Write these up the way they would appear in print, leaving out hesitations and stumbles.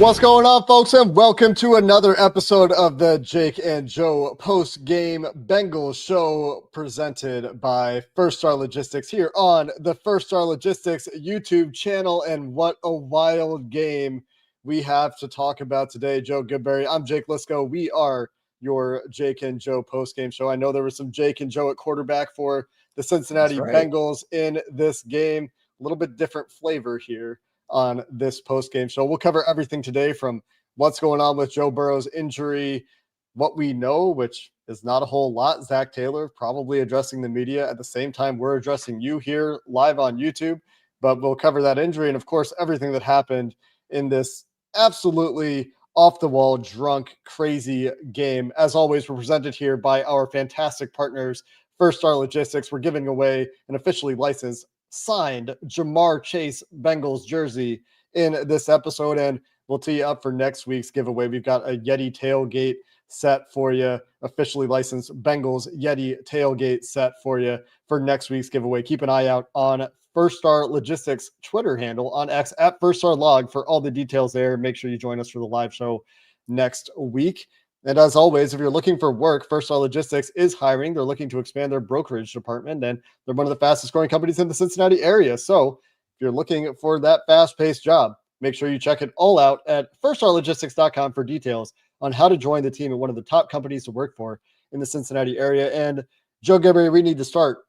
What's going on, folks, and welcome to another episode of the Jake and Joe Postgame Bengals show presented by First Star Logistics here on the First Star Logistics YouTube channel. And what a wild game we have to talk about today. Joe Goodberry, I'm Jake Lisco. We are your Jake and Joe Postgame show. I know there was some Jake and Joe at quarterback for the Cincinnati Bengals in this game. A little bit different flavor here on this post-game show. We'll cover everything today, from what's going on with Joe Burrow's injury, what we know, which is not a whole lot. Zac Taylor probably addressing the media at the same time we're addressing you here live on YouTube, but we'll cover that injury and, of course, everything that happened in this absolutely off-the-wall, drunk, crazy game. As always, we're presented here by our fantastic partners, First Star Logistics. We're giving away an officially licensed signed Jamar Chase Bengals jersey in this episode, and we'll tee you up for next week's giveaway. We've got a Yeti tailgate set for you, officially licensed Bengals Yeti tailgate set for you for next week's giveaway. Keep an eye out on First Star Logistics Twitter handle on X at First Star Log for all the details there. Make sure you join us for the live show next week. And as always, if you're looking for work, First Star Logistics is hiring. They're looking to expand their brokerage department, and they're one of the fastest growing companies in the Cincinnati area. So if you're looking for that fast-paced job, make sure you check it all out at firststarlogistics.com for details on how to join the team at one of the top companies to work for in the Cincinnati area. And Joe Goodberry, we need to start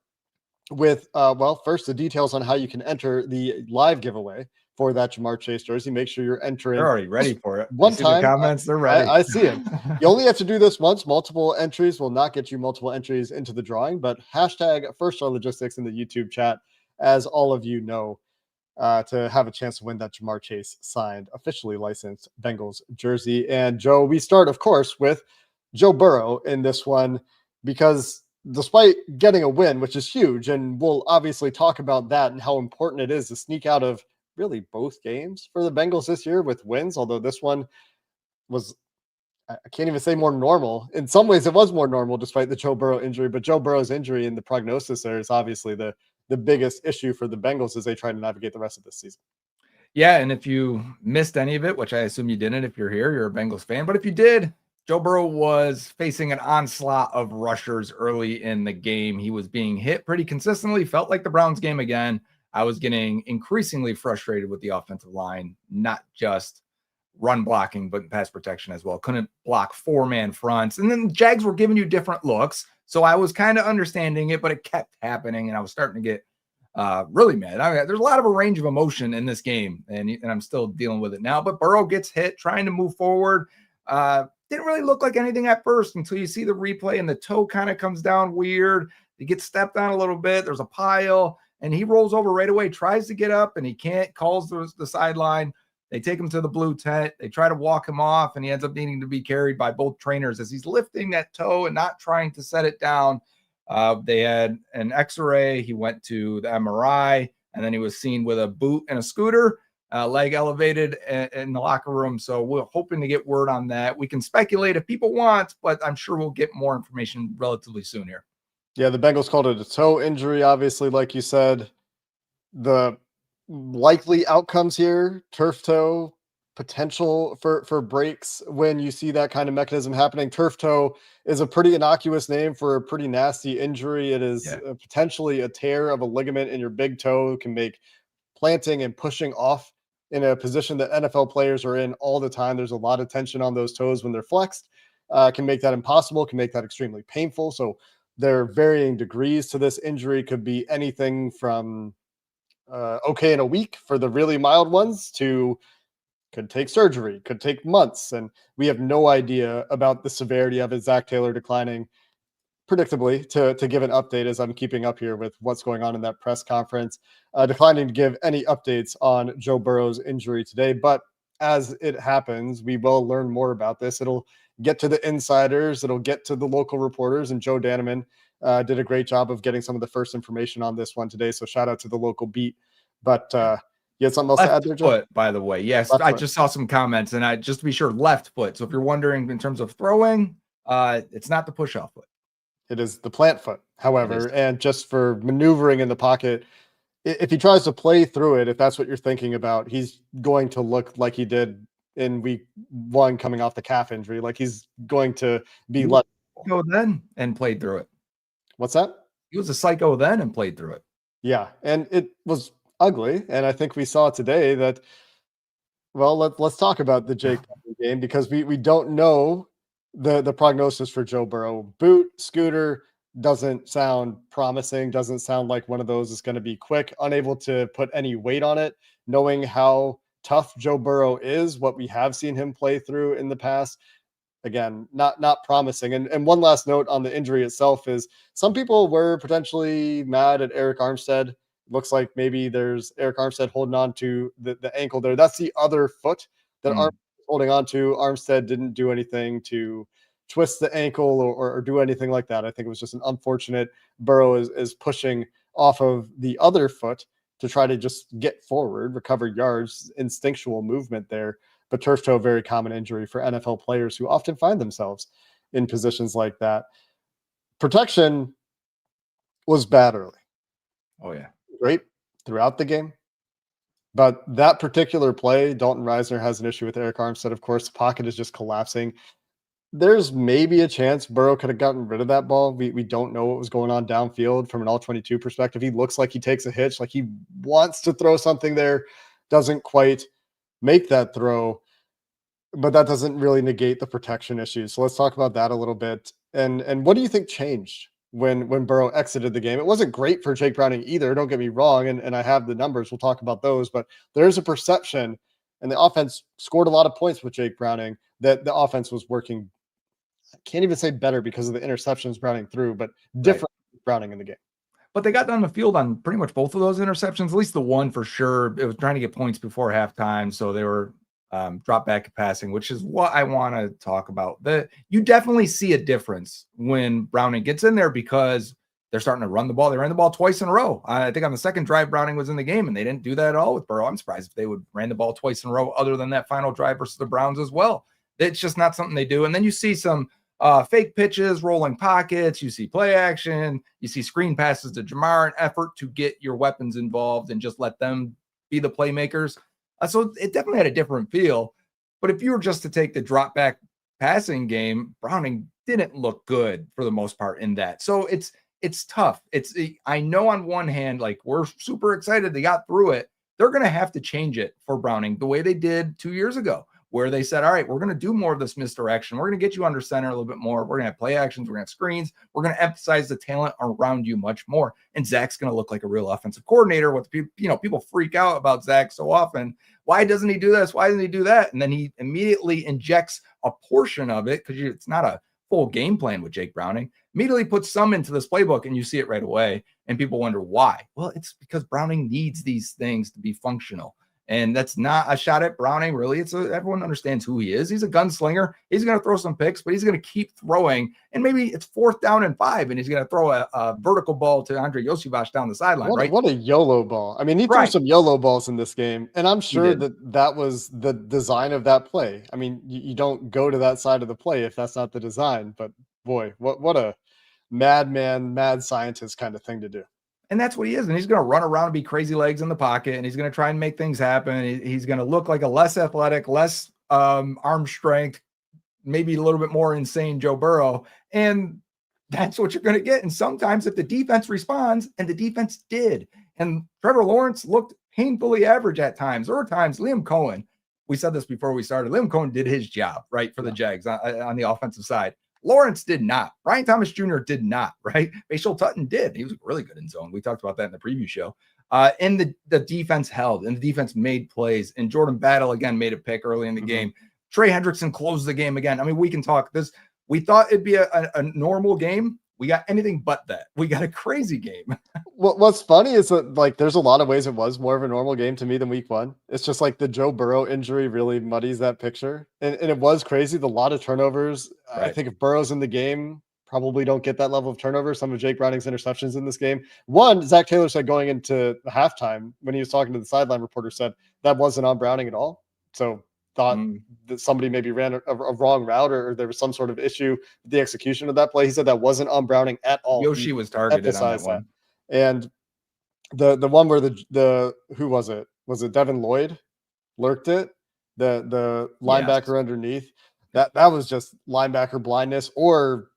with, first the details on how you can enter the live giveaway for that Jamar Chase jersey. Make sure you're entering. They're already ready for it. One time, the comments, they're ready. I see it. You only have to do this once. Multiple entries will not get you multiple entries into the drawing, but hashtag First Star Logistics in the YouTube chat, as all of you know, to have a chance to win that Jamar Chase signed, officially licensed Bengals jersey. And Joe, we start, of course, with Joe Burrow in this one, because despite getting a win, which is huge, and we'll obviously talk about that and how important it is to sneak out of really both games for the Bengals this year with wins, although this one was, I can't even say more normal. In some ways, it was more normal despite the Joe Burrow injury, but Joe Burrow's injury and the prognosis there is obviously the biggest issue for the Bengals as they try to navigate the rest of this season. Yeah, and if you missed any of it, which I assume you didn't if you're here, you're a Bengals fan, but if you did, Joe Burrow was facing an onslaught of rushers early in the game. He was being hit pretty consistently, felt like the Browns game again. I was getting increasingly frustrated with the offensive line, not just run blocking, but pass protection as well. Couldn't block four-man fronts. And then the Jags were giving you different looks. So I was kind of understanding it, but it kept happening. And I was starting to get really mad. I mean, there's a lot of a range of emotion in this game, and I'm still dealing with it now. But Burrow gets hit, trying to move forward. Didn't really look like anything at first until you see the replay, and the toe kind of comes down weird. He gets stepped on a little bit. There's a pile. And he rolls over right away, tries to get up, and he can't, calls the sideline. They take him to the blue tent. They try to walk him off, and he ends up needing to be carried by both trainers as he's lifting that toe and not trying to set it down. They had an X-ray. He went to the MRI, and then he was seen with a boot and a scooter, leg elevated in the locker room. So we're hoping to get word on that. We can speculate if people want, but I'm sure we'll get more information relatively soon here. Yeah, the Bengals called it a toe injury, obviously, like you said. The likely outcomes here, turf toe, potential for breaks when you see that kind of mechanism happening. Turf toe is a pretty innocuous name for a pretty nasty injury. It is potentially a tear of a ligament in your big toe. It can make planting and pushing off in a position that NFL players are in all the time. There's a lot of tension on those toes when they're flexed. Can make that impossible, can make that extremely painful. So there are varying degrees to this injury. Could be anything from okay in a week for the really mild ones to could take surgery, could take months. And we have no idea about the severity of it. Zac Taylor declining predictably to give an update as I'm keeping up here with what's going on in that press conference, declining to give any updates on Joe Burrow's injury today. But as it happens, we will learn more about this. It'll get to the insiders. It'll get to the local reporters, and Joe Danneman did a great job of getting some of the first information on this one today. So shout out to the local beat. But you had something else to add there, Joe? Foot, by the way. Yes, I just saw some comments, and I just to be sure, left foot. So if you're wondering in terms of throwing, it's not the push-off foot. It is the plant foot, however, and just for maneuvering in the pocket, if he tries to play through it, if that's what you're thinking about, he's going to look like he did in week 1 coming off the calf injury. Like, he's going to be less. Go then and played through it. What's that? He was a psycho then and played through it. Yeah, and it was ugly. And I think we saw today that. Well, let's talk about the Jake game, because we don't know the prognosis for Joe Burrow. Boot, scooter doesn't sound promising, doesn't sound like one of those is going to be quick, unable to put any weight on it, knowing how tough Joe Burrow is, what we have seen him play through in the past. Again, not promising. And one last note on the injury itself is some people were potentially mad at Eric Armstead. Looks like maybe there's Eric Armstead holding on to the ankle there. That's the other foot that Armstead is holding on to. Armstead didn't do anything to twist the ankle or do anything like that. I think it was just an unfortunate. Burrow is pushing off of the other foot to try to just get forward, recover yards, instinctual movement there. But turf toe, very common injury for NFL players who often find themselves in positions like that. Protection was bad early. Oh, yeah. Great throughout the game. But that particular play, Dalton Reisner has an issue with Eric Armstead. Of course, the pocket is just collapsing. There's maybe a chance Burrow could have gotten rid of that ball. We don't know what was going on downfield from an all-22 perspective. He looks like he takes a hitch, like he wants to throw something there, doesn't quite make that throw, but that doesn't really negate the protection issues. So let's talk about that a little bit. And what do you think changed when Burrow exited the game? It wasn't great for Jake Browning either, don't get me wrong, and I have the numbers. We'll talk about those, but there's a perception, and the offense scored a lot of points with Jake Browning, that the offense was working. I can't even say better because of the interceptions Browning threw, but different Browning in the game. But they got down the field on pretty much both of those interceptions, at least the one for sure. It was trying to get points before halftime, so they were drop back passing, which is what I want to talk about. You definitely see a difference when Browning gets in there because they're starting to run the ball. They ran the ball twice in a row. I think on the second drive, Browning was in the game, and they didn't do that at all with Burrow. I'm surprised if they would ran the ball twice in a row other than that final drive versus the Browns as well. It's just not something they do. And then you see some fake pitches, rolling pockets, you see play action, you see screen passes to Jamar, an effort to get your weapons involved and just let them be the playmakers. So it definitely had a different feel. But if you were just to take the drop back passing game, Browning didn't look good for the most part in that. So it's tough. I know on one hand, like, we're super excited they got through it. They're going to have to change it for Browning the way they did 2 years ago, where they said, all right, we're going to do more of this misdirection. We're going to get you under center a little bit more. We're going to have play actions. We're going to have screens. We're going to emphasize the talent around you much more. And Zach's going to look like a real offensive coordinator. What people freak out about Zach so often. Why doesn't he do this? Why doesn't he do that? And then he immediately injects a portion of it, because it's not a full game plan with Jake Browning. Immediately puts some into this playbook, and you see it right away. And people wonder why. Well, it's because Browning needs these things to be functional. And that's not a shot at Browning, really. Everyone understands who he is. He's a gunslinger. He's going to throw some picks, but he's going to keep throwing. And maybe it's 4th down and 5, and he's going to throw a vertical ball to Andre Yosivach down the sideline, right? What a YOLO ball. I mean, he threw some YOLO balls in this game, and I'm sure that was the design of that play. I mean, you don't go to that side of the play if that's not the design. But, boy, what a madman, mad scientist kind of thing to do. And that's what he is. And he's going to run around and be crazy legs in the pocket, and he's going to try and make things happen. He's going to look like a less athletic, less arm strength, maybe a little bit more insane Joe Burrow. And that's what you're going to get. And sometimes if the defense responds, and the defense did, and Trevor Lawrence looked painfully average at times, or at times Liam Cohen, we said this before we started, Liam Cohen did his job, right, for the Jags on the offensive side. Lawrence did not. Ryan Thomas Jr. did not, right? Bashal Tutton did. He was really good in zone. We talked about that in the preview show. And the defense held, and the defense made plays. And Jordan Battle, again, made a pick early in the game. Trey Hendrickson closed the game again. I mean, we can talk this. We thought it'd be a normal game. We got anything but that. We got a crazy game. What's funny is that, like, there's a lot of ways it was more of a normal game to me than week 1. It's just like the Joe Burrow injury really muddies that picture. And it was crazy. A lot of turnovers. Right. I think if Burrow's in the game, probably don't get that level of turnover. Some of Jake Browning's interceptions in this game. One, Zac Taylor said going into the halftime when he was talking to the sideline reporter, said that wasn't on Browning at all. So thought that somebody maybe ran a wrong route, or there was some sort of issue with the execution of that play. He said that wasn't on Browning at all. Yoshi was targeted on that one. And the one where the who was it? Was it Devin Lloyd lurked it? the Yes. linebacker underneath. That was just linebacker blindness or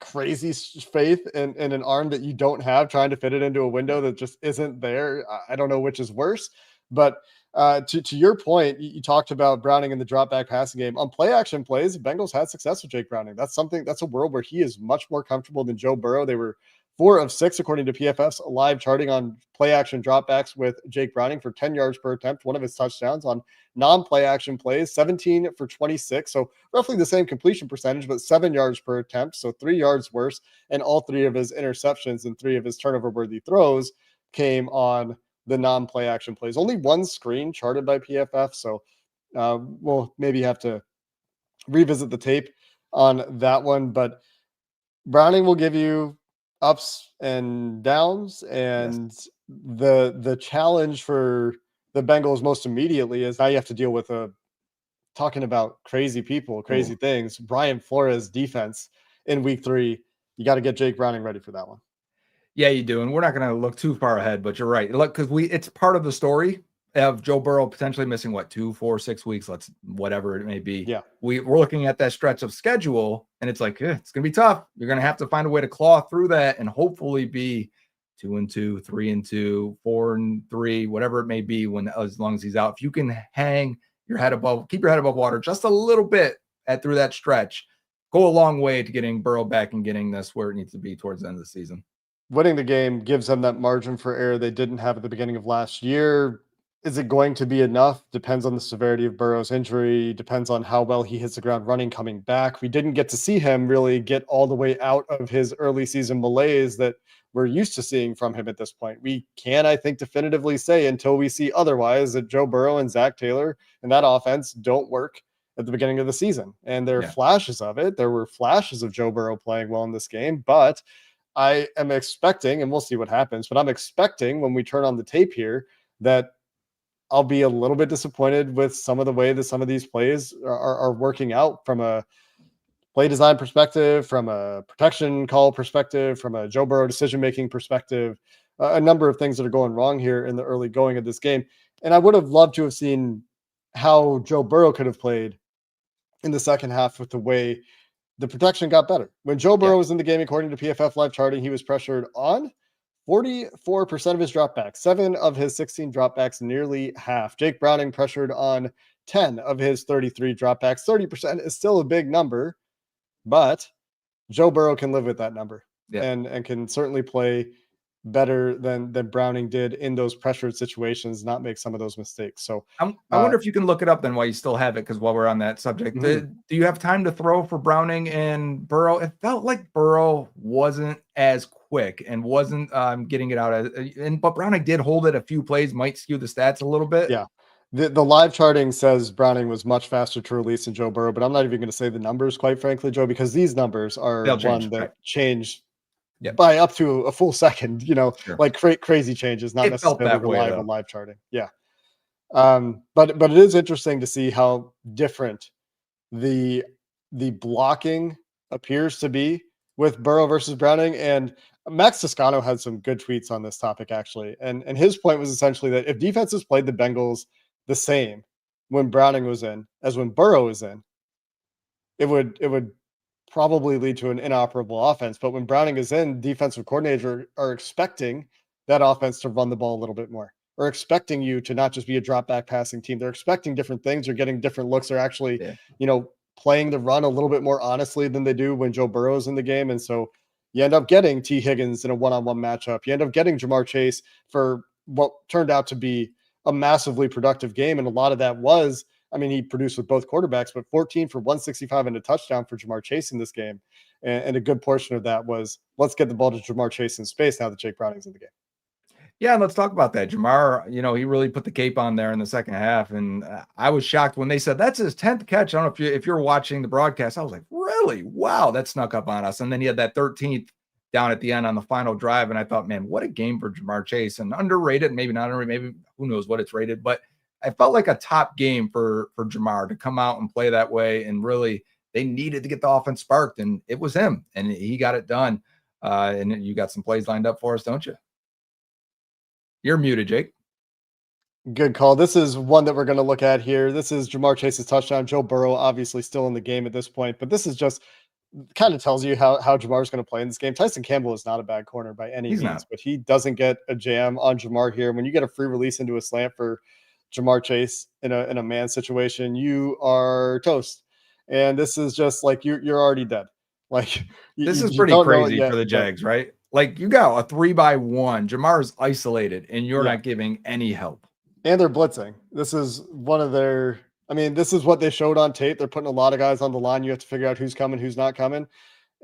crazy faith in an arm that you don't have, trying to fit it into a window that just isn't there. I don't know which is worse, but to your point, you talked about Browning in the drop back passing game. On play action plays, the Bengals had success with Jake Browning. That's a world where he is much more comfortable than Joe Burrow. They were 4 of 6 according to PFF's live charting on play action dropbacks with Jake Browning for 10 yards per attempt. One of his touchdowns on non-play action plays, 17 for 26. So roughly the same completion percentage, but 7 yards per attempt. So 3 yards worse. And all 3 of his interceptions and 3 of his turnover worthy throws came on the non-play action plays. Only one screen charted by PFF. So we'll maybe have to revisit the tape on that one, but Browning will give you ups and downs, and the challenge for the Bengals most immediately is now you have to deal with talking about crazy people, crazy things. Brian Flores defense in week 3. You got to get Jake Browning ready for that one. Yeah, you do. And we're not going to look too far ahead, but you're right. Look, because it's part of the story of Joe Burrow potentially missing 2, 4, 6 weeks, whatever it may be. Yeah. We're looking at that stretch of schedule, and it's like, it's going to be tough. You're going to have to find a way to claw through that and hopefully be 2-2, 3-2, 4-3, whatever it may be as long as he's out. If you can keep your head above water just a little bit through that stretch, go a long way to getting Burrow back and getting this where it needs to be towards the end of the season. Winning the game gives them that margin for error they didn't have at the beginning of last year. Is it going to be enough? Depends on the severity of Burrow's injury, depends on how well he hits the ground running coming back. We didn't get to see him really get all the way out of his early season malaise that we're used to seeing from him at this point. We can, I think, definitively say until we see otherwise that Joe Burrow and Zac Taylor and that offense don't work at the beginning of the season. And there are flashes of it. There were flashes of Joe Burrow playing well in this game, but I am expecting, and we'll see what happens, but I'm expecting when we turn on the tape here that I'll be a little bit disappointed with some of the way that some of these plays are working out from a play design perspective, from a protection call perspective, from a Joe Burrow decision-making perspective, a number of things that are going wrong here in the early going of this game. And I would have loved to have seen how Joe Burrow could have played in the second half with the way the protection got better. When Joe Burrow was in the game, according to PFF live charting, he was pressured on 44% of his dropbacks, 7 of his 16 dropbacks, nearly half. Jake Browning pressured on 10 of his 33 dropbacks. 30% is still a big number, but Joe Burrow can live with that number and can certainly play better than Browning did in those pressured situations, not make some of those mistakes. So I wonder if you can look it up then while you still have it, because while we're on that subject, do you have time to throw for Browning and Burrow? It felt like Burrow wasn't as quick and wasn't getting it out, but Browning did hold it a few plays, might skew the stats a little bit. Yeah. The live charting says Browning was much faster to release than Joe Burrow, but I'm not even going to say the numbers, quite frankly, Joe, because these numbers are change by up to a full second, like crazy changes, not necessarily reliable live charting. Yeah. But it is interesting to see how different the blocking appears to be with Burrow versus Browning. And Max Toscano had some good tweets on this topic, actually. And his point was essentially that if defenses played the Bengals the same when Browning was in as when Burrow was in, it would probably lead to an inoperable offense. But when Browning is in, defensive coordinators are expecting that offense to run the ball a little bit more, or expecting you to not just be a drop back passing team. They're expecting different things. They're getting different looks. They're actually, playing the run a little bit more honestly than they do when Joe Burrow's in the game. And so you end up getting T. Higgins in a one-on-one matchup. You end up getting Jamar Chase for what turned out to be a massively productive game. And a lot of that was, he produced with both quarterbacks, but 14 for 165 and a touchdown for Jamar Chase in this game. And a good portion of that was, let's get the ball to Jamar Chase in space now that Jake Browning's in the game. Yeah, and let's talk about that. Jamar, he really put the cape on there in the second half, and I was shocked when they said that's his 10th catch. I don't know if you're watching the broadcast. I was like, really? Wow, that snuck up on us. And then he had that 13th down at the end on the final drive, and I thought, man, what a game for Jamar Chase. And underrated, maybe not underrated, maybe who knows what it's rated, but I felt like a top game for Jamar to come out and play that way, and really they needed to get the offense sparked, and it was him, and he got it done. And you got some plays lined up for us, don't you? You're muted, Jake. Good call. This is one that we're going to look at here. This is Jamar Chase's touchdown. Joe Burrow obviously still in the game at this point, but this is just kind of tells you how Jamar's going to play in this game. Tyson Campbell is not a bad corner by any He's means, not. but he doesn't get a jam on Jamar here. When you get a free release into a slant for Jamar Chase in a man situation, you are toast. And this is just like you're already dead. Like This is you pretty don't know it crazy yet, for the but Jags, right? Like you got a 3-by-1. Jamar is isolated, and you're yeah. not giving any help. And they're blitzing. This is one of their, I mean, this is what they showed on tape. They're putting a lot of guys on the line. You have to figure out who's coming, who's not coming.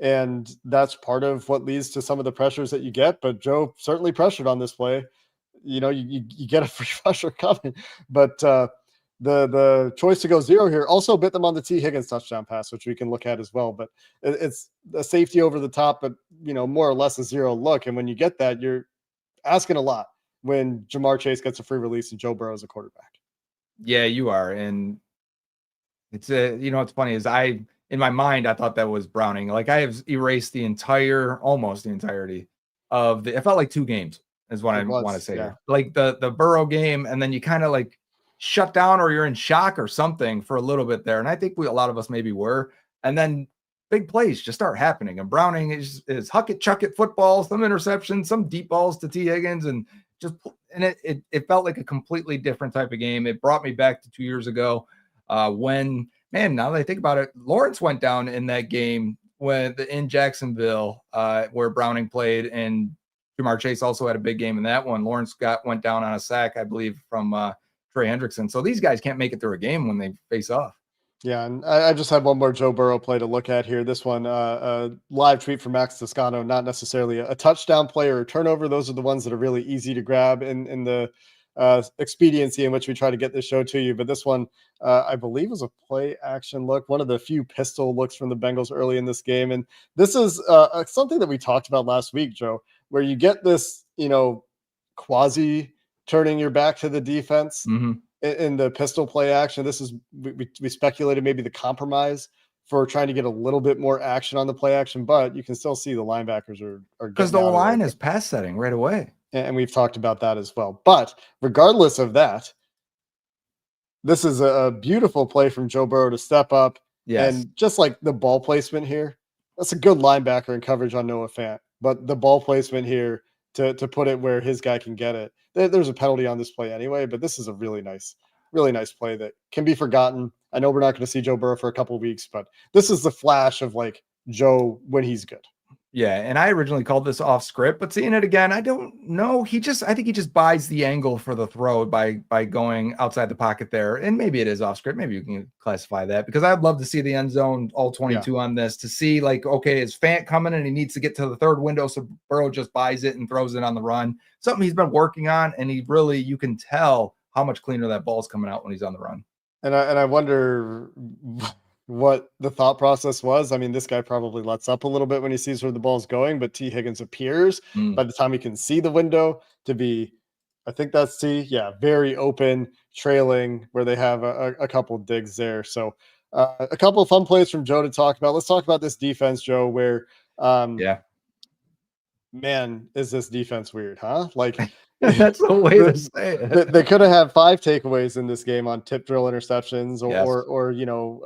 And that's part of what leads to some of the pressures that you get. But Joe certainly pressured on this play. You know, you get a free pressure coming. But the choice to go zero here also bit them on the T. Higgins touchdown pass, which we can look at as well. But it's a safety over the top, but, you know, more or less a zero look. And when you get that, you're asking a lot when Jamar Chase gets a free release and Joe Burrow is a quarterback. Yeah, you are. And it's what's funny is in my mind, I thought that was Browning. Like I have erased almost the entirety of it felt like 2 games is what I want to say here. Like the Burrow game, and then you kind of like shut down or you're in shock or something for a little bit there. And I think a lot of us maybe were. And then big plays just start happening. And Browning is huck it, chuck it football, some interceptions, some deep balls to T. Higgins, and it felt like a completely different type of game. It brought me back to 2 years ago when, man, now that I think about it, Lawrence went down in that game in Jacksonville where Browning played, and Jamar Chase also had a big game in that one. Lawrence went down on a sack, I believe, from Trey Hendrickson. So these guys can't make it through a game when they face off. Yeah, and I just had one more Joe Burrow play to look at here. This one, a live tweet from Max Toscano, not necessarily a touchdown play or a turnover. Those are the ones that are really easy to grab in the expediency in which we try to get this show to you. But this one, I believe, was a play action look, one of the few pistol looks from the Bengals early in this game. And this is something that we talked about last week, Joe, where you get this, quasi turning your back to the defense. Mm-hmm. In the pistol play action. This is we speculated maybe the compromise for trying to get a little bit more action on the play action, but you can still see the linebackers are because the line is pass setting right away, and we've talked about that as well. But regardless of that, this is a beautiful play from Joe Burrow to step up. Yes. And just like the ball placement here, that's a good linebacker in coverage on Noah Fant, but the ball placement here to put it where his guy can get it. There's a penalty on this play anyway, but this is a really nice play that can be forgotten. I know we're not going to see Joe Burrow for a couple of weeks, but this is the flash of like Joe when he's good. Yeah, and I originally called this off script, but seeing it again, I don't know. I think he just buys the angle for the throw by going outside the pocket there. And maybe it is off script. Maybe you can classify that, because I'd love to see the end zone all 22 on this to see like, okay, is Fant coming and he needs to get to the third window, so Burrow just buys it and throws it on the run. Something he's been working on, and you can tell how much cleaner that ball's coming out when he's on the run. And I wonder what the thought process was. I mean, this guy probably lets up a little bit when he sees where the ball's going, but T. Higgins appears by the time he can see the window to be, I think that's T. Yeah, very open, trailing, where they have a couple of digs there. So a couple of fun plays from Joe to talk about. Let's talk about this defense, Joe, where man, is this defense weird, huh? Like that's the way to say it. They could have had 5 takeaways in this game on tip drill interceptions or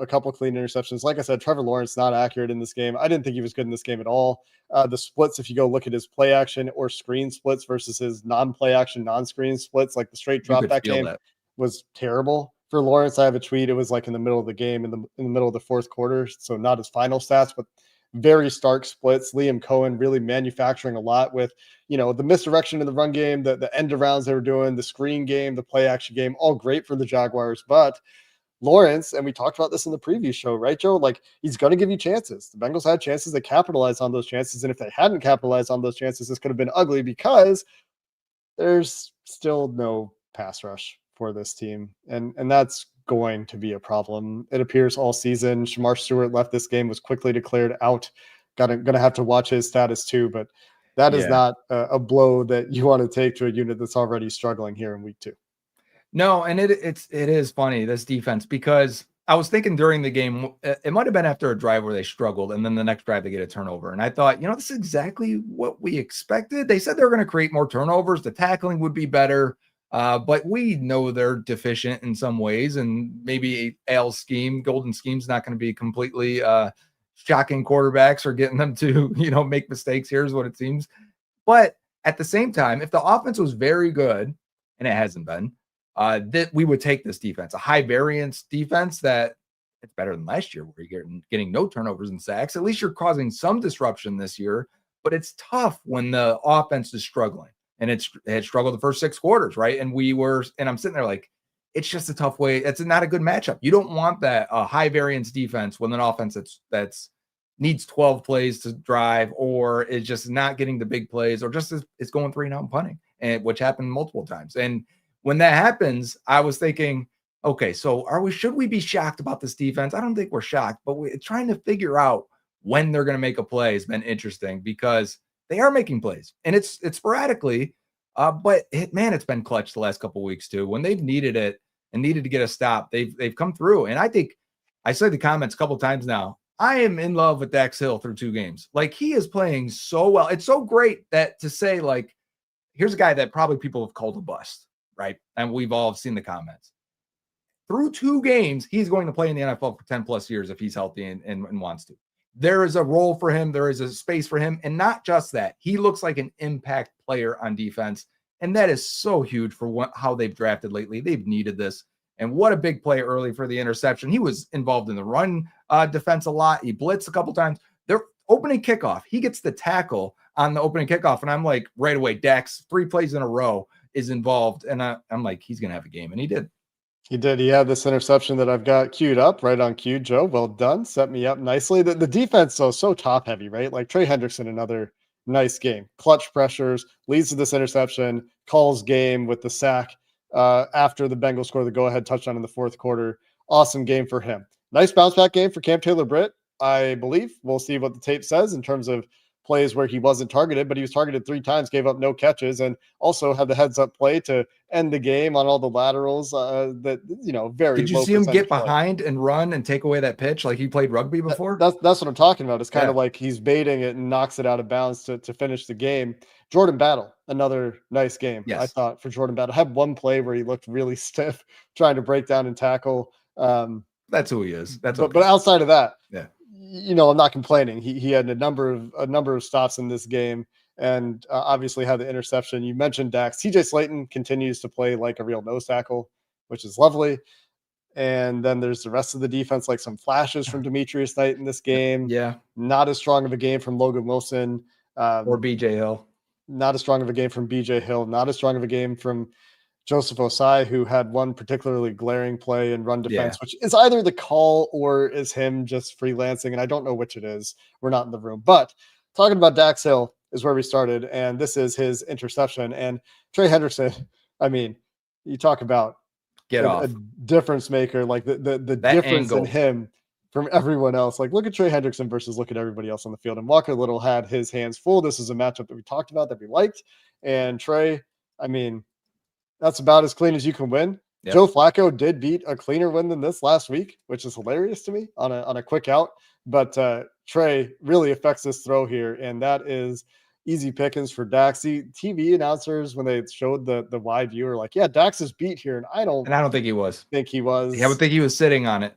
a couple clean interceptions. Like I said, Trevor Lawrence not accurate in this game. I didn't think he was good in this game at all. The splits, if you go look at his play action or screen splits versus his non-play action, non-screen splits, like the straight drop back game was terrible for Lawrence. I have a tweet. It was like in the middle of the game, in the middle of the fourth quarter. So not his final stats, but very stark splits. Liam Cohen really manufacturing a lot with, the misdirection in the run game, the end arounds they were doing, the screen game, the play action game, all great for the Jaguars. But Lawrence, and we talked about this in the previous show, right, Joe? Like, he's going to give you chances. The Bengals had chances. They capitalized on those chances. And if they hadn't capitalized on those chances, this could have been ugly, because there's still no pass rush for this team. And that's going to be a problem. It appears all season. Shamar Stewart left this game, was quickly declared out. Gonna have to watch his status too, but that is not a blow that you want to take to a unit that's already struggling here in week 2. No, and it is funny, this defense, because I was thinking during the game, it might have been after a drive where they struggled, and then the next drive they get a turnover. And I thought, this is exactly what we expected. They said they were going to create more turnovers. The tackling would be better. But we know they're deficient in some ways, and maybe Al's scheme, Golden Scheme's not going to be completely shocking quarterbacks or getting them to, make mistakes. Here's what it seems. But at the same time, if the offense was very good, and it hasn't been, that we would take this defense, a high variance defense that it's better than last year where you're getting no turnovers and sacks. At least you're causing some disruption this year, but it's tough when the offense is struggling. And it had struggled the first 6 quarters, right? And I'm sitting there like, it's just a tough way. It's not a good matchup. You don't want that high variance defense with an offense that's needs 12 plays to drive, or is just not getting the big plays, or just is going 3 and out and punting, and which happened multiple times. And when that happens, I was thinking, okay, so should we be shocked about this defense? I don't think we're shocked, but we're trying to figure out when they're going to make a play has been interesting, because they are making plays, and it's sporadically, but it's been clutch the last couple of weeks too. When they've needed it and needed to get a stop, they've come through. And I think I said the comments a couple of times now, I am in love with Dax Hill through 2 games. Like, he is playing so well. It's so great that to say, like, here's a guy that probably people have called a bust, right? And we've all seen the comments. Through 2 games, he's going to play in the NFL for 10 plus years if he's healthy and wants to. There is a role for him. There is a space for him. And not just that, he looks like an impact player on defense. And that is so huge for how they've drafted lately. They've needed this. And what a big play early for the interception. He was involved in the run defense a lot. He blitzed a couple times. Their opening kickoff, he gets the tackle on the opening kickoff. And I'm like, right away, Dax, 3 plays in a row is involved. And I'm like, he's going to have a game. And he did. He did. He had this interception that I've got queued up right on cue. Joe, well done. Set me up nicely. The defense, though, so top heavy, right? Like Trey Hendrickson, another nice game. Clutch pressures, leads to this interception, calls game with the sack after the Bengals score the go-ahead touchdown in the 4th quarter. Awesome game for him. Nice bounce-back game for Cam Taylor-Britt, I believe. We'll see what the tape says in terms of plays where he wasn't targeted, but he was targeted 3 times, gave up no catches, and also had the heads-up play to end the game on all the laterals that, very Did you low see him get play. behind and run and take away that pitch like he played rugby before? That's what I'm talking about. It's kind of like he's baiting it and knocks it out of bounds to finish the game. Jordan Battle, another nice game. Yes. I thought for Jordan Battle. Had one play where he looked really stiff trying to break down and tackle. That's who he is. But outside of that, yeah, I'm not complaining. He had a number of stops in this game, and obviously had the interception. You mentioned Dax. TJ Slayton continues to play like a real nose tackle, which is lovely. And then there's the rest of the defense, like some flashes from Demetrius Knight in this game. Yeah. Not as strong of a game from Logan Wilson. Or BJ Hill. Not as strong of a game from BJ Hill. Not as strong of a game from Joseph Osai, who had one particularly glaring play in run defense, which is either the call or is him just freelancing. And I don't know which it is. We're not in the room. But talking about Dax Hill is where we started. And this is his interception. And Trey Hendrickson, I mean, you talk about a difference maker, like the difference in him from everyone else. Like, look at Trey Hendrickson versus look at everybody else on the field. And Walker Little had his hands full. This is a matchup that we talked about, that we liked. And Trey, I mean, that's about as clean as you can win. Yep. Joe Flacco did beat a cleaner win than this last week, which is hilarious to me on a quick out. But Trey really affects this throw here, and that is easy pickings for Dax. The TV announcers, when they showed the wide view, were like, yeah, Dax is beat here. And I don't think he was. I would think he was sitting on it,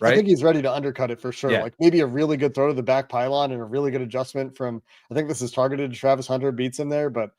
right? I think he's ready to undercut it for sure. Yeah. Like maybe a really good throw to the back pylon and a really good adjustment from, I think this is targeted to Travis Hunter, beats him there, but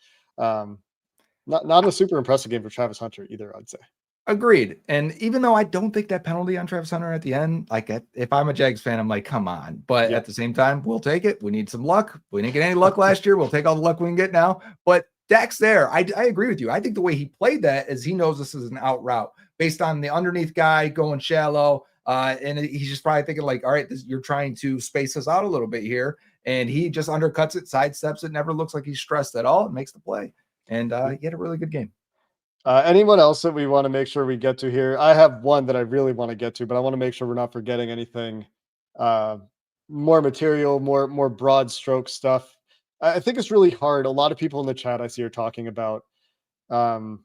not a super impressive game for Travis Hunter either, I'd say. Agreed. And even though I don't think that penalty on Travis Hunter at the end, like if I'm a Jags fan, I'm like, come on. But at the same time, we'll take it. We need some luck. We didn't get any luck last year. We'll take all the luck we can get now. But Dax there, I agree with you. I think the way he played that is he knows this is an out route based on the underneath guy going shallow. And he's just probably thinking like, all right, you're trying to space us out a little bit here. And he just undercuts it, sidesteps it, never looks like he's stressed at all. It makes the play. And he had a really good game. Anyone else that we want to make sure we get to here? I have one that I really want to get to, but I want to make sure we're not forgetting anything more material, more broad stroke stuff. I think it's really hard. A lot of people in the chat I see are talking about, how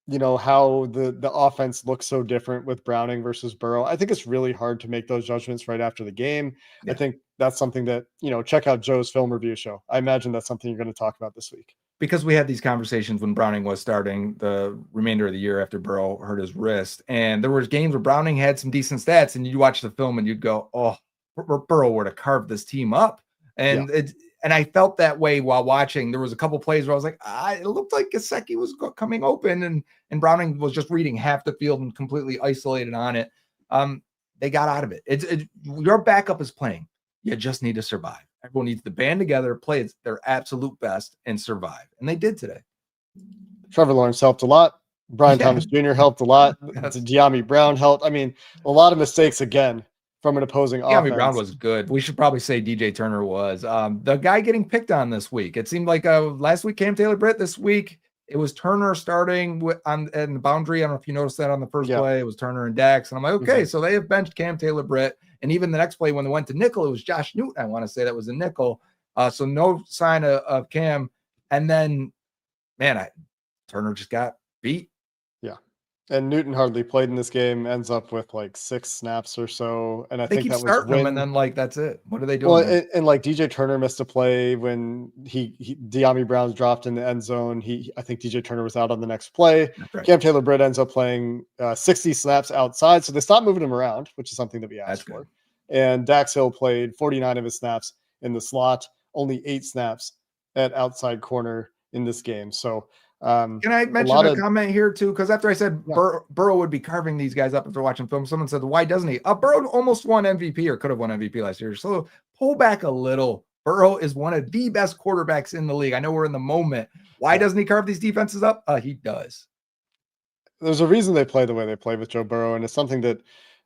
the offense looks so different with Browning versus Burrow. I think it's really hard to make those judgments right after the game. Yeah. I think that's something that, check out Joe's film review show. I imagine that's something you're going to talk about this week. because we had these conversations when Browning was starting the remainder of the year after Burrow hurt his wrist. And there was games where Browning had some decent stats and you'd watch the film and you'd go, oh, Burrow would have carved this team up. And and I felt that way while watching. There was a couple plays where I was like, it looked like Gesicki was coming open and Browning was just reading half the field and completely isolated on it. They got out of it. Your backup is playing. You just need to survive. Everyone needs to band together, play their absolute best, and survive. And they did today. Trevor Lawrence helped a lot. Brian Thomas Jr. helped a lot. De'Ami Brown helped. I mean, a lot of mistakes again from an opposing offense. De'Ami Brown was good. We should probably say DJ Turner was. The guy getting picked on this week. It seemed like last week Cam Taylor-Britt. This week it was Turner starting in the boundary. I don't know if you noticed that on the first play. It was Turner and Dax. And I'm like, okay, so they have benched Cam Taylor-Britt. And even the next play when they went to nickel, it was Josh Newton. I want to say that was a nickel. So no sign of Cam. And then, man, Turner just got beat. Yeah. And Newton hardly played in this game, ends up with like 6 snaps or so. And I think that was when, and then like, that's it. What are they doing? Well, and like DJ Turner missed a play when De'Ami Brown's dropped in the end zone. I think DJ Turner was out on the next play. Right. Cam Taylor-Britt ends up playing 60 snaps outside. So they stopped moving him around, which is something that we asked for. And Dax Hill played 49 of his snaps in the slot, only 8 snaps at outside corner in this game. So can I mention a comment here too? Because after I said Burrow would be carving these guys up after watching film, someone said, why doesn't he? Burrow almost won MVP or could have won MVP last year. So pull back a little. Burrow is one of the best quarterbacks in the league. I know we're in the moment. Why doesn't he carve these defenses up? He does. There's a reason they play the way they play with Joe Burrow, and it's something that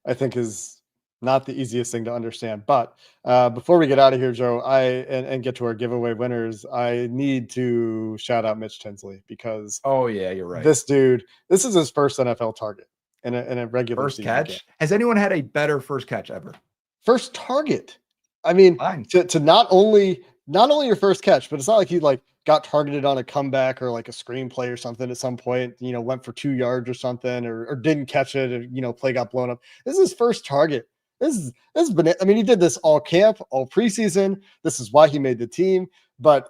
I think is not the easiest thing to understand. But before we get out of here, Joe, and get to our giveaway winners, I need to shout out Mitch Tinsley because you're right. This dude, this is his first NFL target in a regular first catch game. Has anyone had a better first catch ever? First target. I mean, to not only your first catch, but it's not like he like got targeted on a comeback or like a screenplay or something at some point, went for 2 yards or something, or didn't catch it, or, play got blown up. This is his first target. This has been, I mean, he did this all camp, all preseason. This is why he made the team. But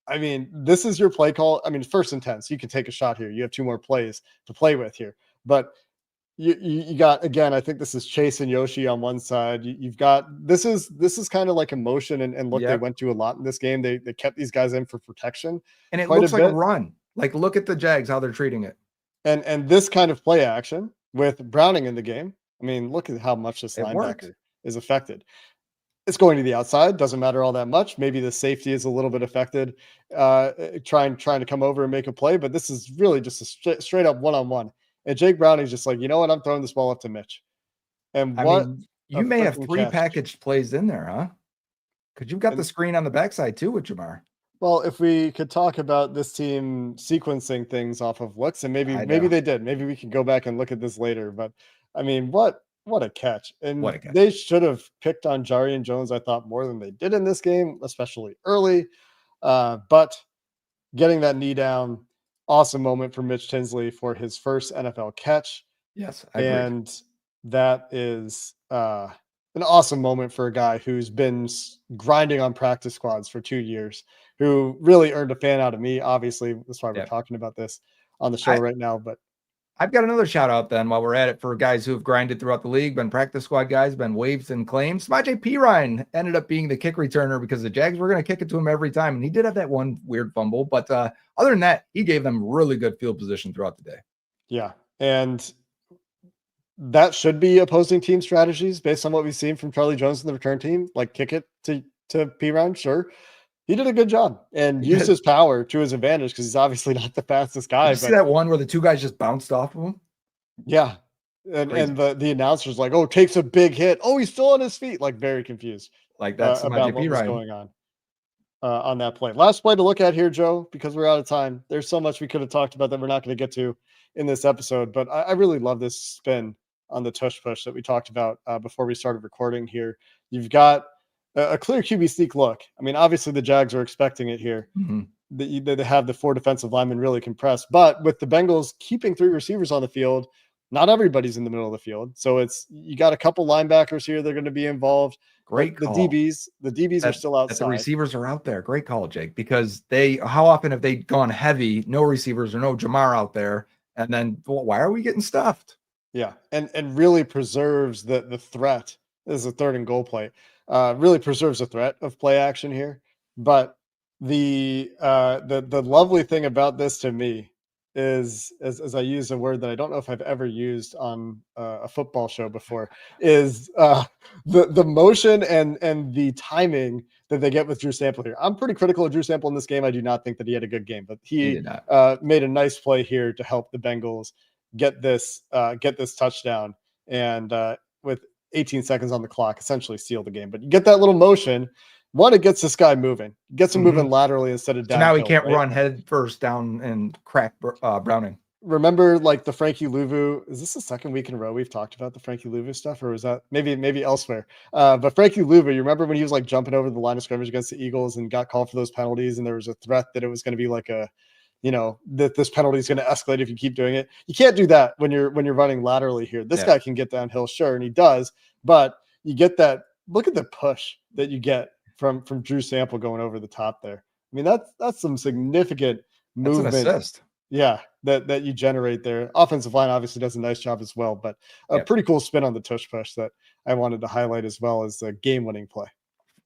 I mean, this is your play call. I mean, first and 10. So you can take a shot here. You have 2 more plays to play with here. But you got, again, I think this is Chase and Yoshi on one side. You've got, this is kind of like emotion and look, they went to a lot in this game. They kept these guys in for protection. And it looks like a run. Like, look at the Jags, how they're treating it. And this kind of play action with Browning in the game. I mean, look at how much this linebacker is affected. It's going to the outside. Doesn't matter all that much. Maybe the safety is a little bit affected, trying to come over and make a play. But this is really just a straight up one-on-one. And Jake Browning's just like, you know what? I'm throwing this ball up to Mitch. And you may have 3 packaged plays in there, huh? Because you've got the screen on the backside too with Jamar. Well, if we could talk about this team sequencing things off of looks, and maybe they did. Maybe we can go back and look at this later. But I mean, what a catch. And they should have picked on Jarian Jones, I thought, more than they did in this game, especially early. But getting that knee down, awesome moment for Mitch Tinsley for his first NFL catch. Yes, I agree. And that is an awesome moment for a guy who's been grinding on practice squads for 2 years, who really earned a fan out of me. Obviously, that's why we're talking about this on the show right now. But I've got another shout out then while we're at it for guys who have grinded throughout the league, been practice squad guys, been waived and claimed. Samaje Perine ended up being the kick returner because the Jags were going to kick it to him every time. And he did have that one weird fumble. But other than that, he gave them really good field position throughout the day. Yeah. And that should be opposing team strategies based on what we've seen from Charlie Jones and the return team. Like kick it to Perine, sure. He did a good job and used his power to his advantage because he's obviously not the fastest guy. Did you see that one where the 2 guys just bounced off of him? Yeah. And the announcer's like, oh, takes a big hit. Oh, he's still on his feet. Like very confused. Like that's about what was going on that play. Last play to look at here, Joe, because we're out of time. There's so much we could have talked about that we're not going to get to in this episode, but I really love this spin on the tush push that we talked about before we started recording here. You've got a clear QB sneak look. I mean, obviously the Jags are expecting it here. Mm-hmm. They have the 4 defensive linemen really compressed, but with the Bengals keeping 3 receivers on the field, Not everybody's in the middle of the field. So you got a couple linebackers here. They're going to be involved. Great The call. DBs are still That the outside. receivers are out there. Great call, Jake, because how often have they gone heavy, no receivers or no Jamar out there? And then why are we getting stuffed? Yeah. And really preserves the threat. This is a 3rd and goal play. Really preserves the threat of play action here. But the lovely thing about this to me is, as I use a word that I don't know if I've ever used on a football show before, is the motion and the timing that they get with Drew Sample here. I'm pretty critical of Drew Sample in this game. I do not think that he had a good game, but He he did not. made a nice play here to help the Bengals get this touchdown, and with 18 seconds on the clock, essentially seal the game. But you get that little motion. One, it gets this guy moving, gets him moving laterally instead of So downhill. now he can't right? run head first down and crack Browning. Remember, like the Frankie Louvu, is this the 2nd week in a row we've talked about the Frankie Louvu stuff, or was that maybe elsewhere? But Frankie Louvu, you remember when he was like jumping over the line of scrimmage against the Eagles and got called for those penalties, and there was a threat that it was going to be like that this penalty is going to escalate if you keep doing it. You can't do that when you're running laterally here. This guy can get downhill, sure, and he does, but you get that. Look at the push that you get from Drew Sample going over the top there. I mean, that's some significant movement. That's an assist. Yeah, that you generate there. Offensive line obviously does a nice job as well, but a pretty cool spin on the tush push that I wanted to highlight, as well as the game-winning play.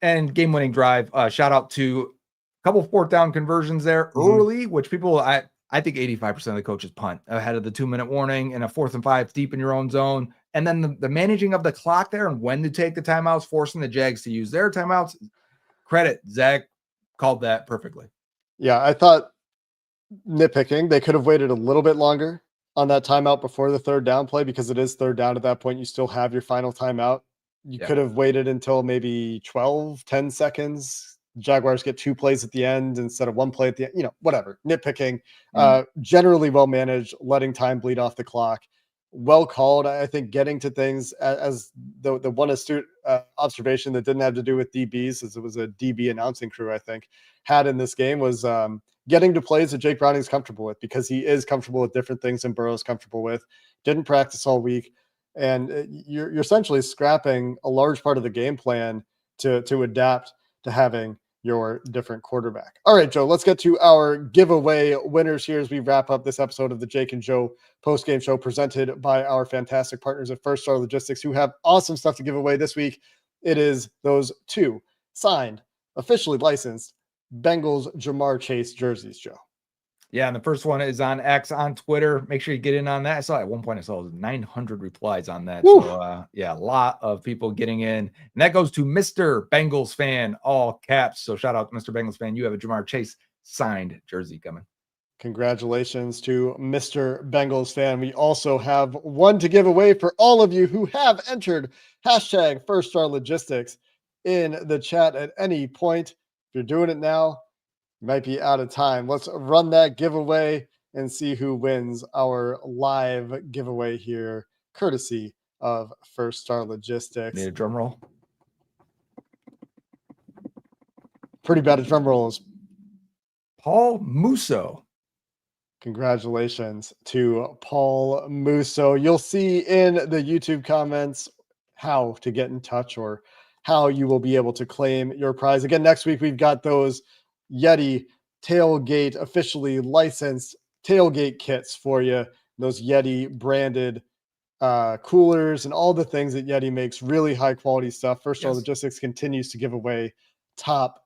And game-winning drive. Shout out to a couple 4th down conversions there early, which people, I think 85% of the coaches punt ahead of the 2-minute warning and a 4th and 5 deep in your own zone. And then the managing of the clock there and when to take the timeouts, forcing the Jags to use their timeouts. Credit, Zach called that perfectly. Yeah, I thought, nitpicking, they could have waited a little bit longer on that timeout before the 3rd down play, because it is 3rd down at that point. You still have your final timeout. You could have waited until maybe 10 seconds. Jaguars get 2 plays at the end instead of 1 play at the end, whatever. Nitpicking, generally well managed, letting time bleed off the clock. Well called. I think getting to things, as the one astute observation that didn't have to do with DBs, as it was a DB announcing crew, I think, had in this game, was getting to plays that Jake Browning's comfortable with, because he is comfortable with different things than Burrow's comfortable with. Didn't practice all week, and you're essentially scrapping a large part of the game plan to adapt to having your different quarterback. All right, Joe, let's get to our giveaway winners here as we wrap up this episode of the Jake and Joe postgame show, presented by our fantastic partners at First Star Logistics, who have awesome stuff to give away this week. It is those 2 signed, officially licensed Bengals Jamar Chase jerseys, Joe. Yeah, and the first one is on X on Twitter. Make sure you get in on that. I saw at one point, I saw 900 replies on that. Woo! So, a lot of people getting in. And that goes to Mr. Bengals Fan, all caps. So shout out to Mr. Bengals Fan. You have a Jamar Chase signed jersey coming. Congratulations to Mr. Bengals Fan. We also have one to give away for all of you who have entered hashtag First Star Logistics in the chat at any point. If you're doing it now, you might be out of time. Let's run that giveaway and see who wins our live giveaway here, courtesy of First Star Logistics. Need a drum roll? Pretty bad at drum rolls. Paul Mooso. Congratulations to Paul Mooso. You'll see in the YouTube comments how to get in touch or how you will be able to claim your prize. Again, next week, we've got those Yeti tailgate, officially licensed tailgate kits for you. Those Yeti branded coolers and all the things that Yeti makes. Really high quality stuff. First Star Logistics continues to give away top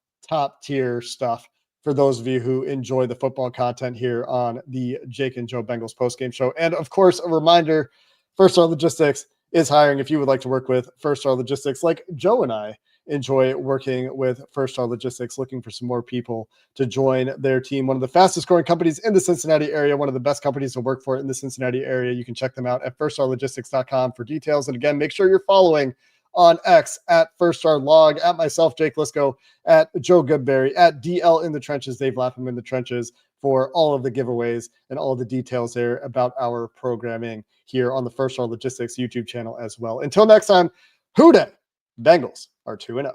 tier stuff for those of you who enjoy the football content here on the Jake and Joe Bengals postgame show. And of course, a reminder, First Star Logistics is hiring. If you would like to work with First Star Logistics, like Joe and I enjoy working with First Star Logistics, looking for some more people to join their team. One of the fastest growing companies in the Cincinnati area, one of the best companies to work for in the Cincinnati area. You can check them out at firststarlogistics.com for details. And again, make sure you're following on X at First Star Log, at myself, Jake Lisco, at Joe Goodberry, at DL in the Trenches, Dave Lapham in the Trenches, for all of the giveaways and all the details there about our programming here on the First Star Logistics YouTube channel as well. Until next time, Hoo Day! Bengals are 2-0.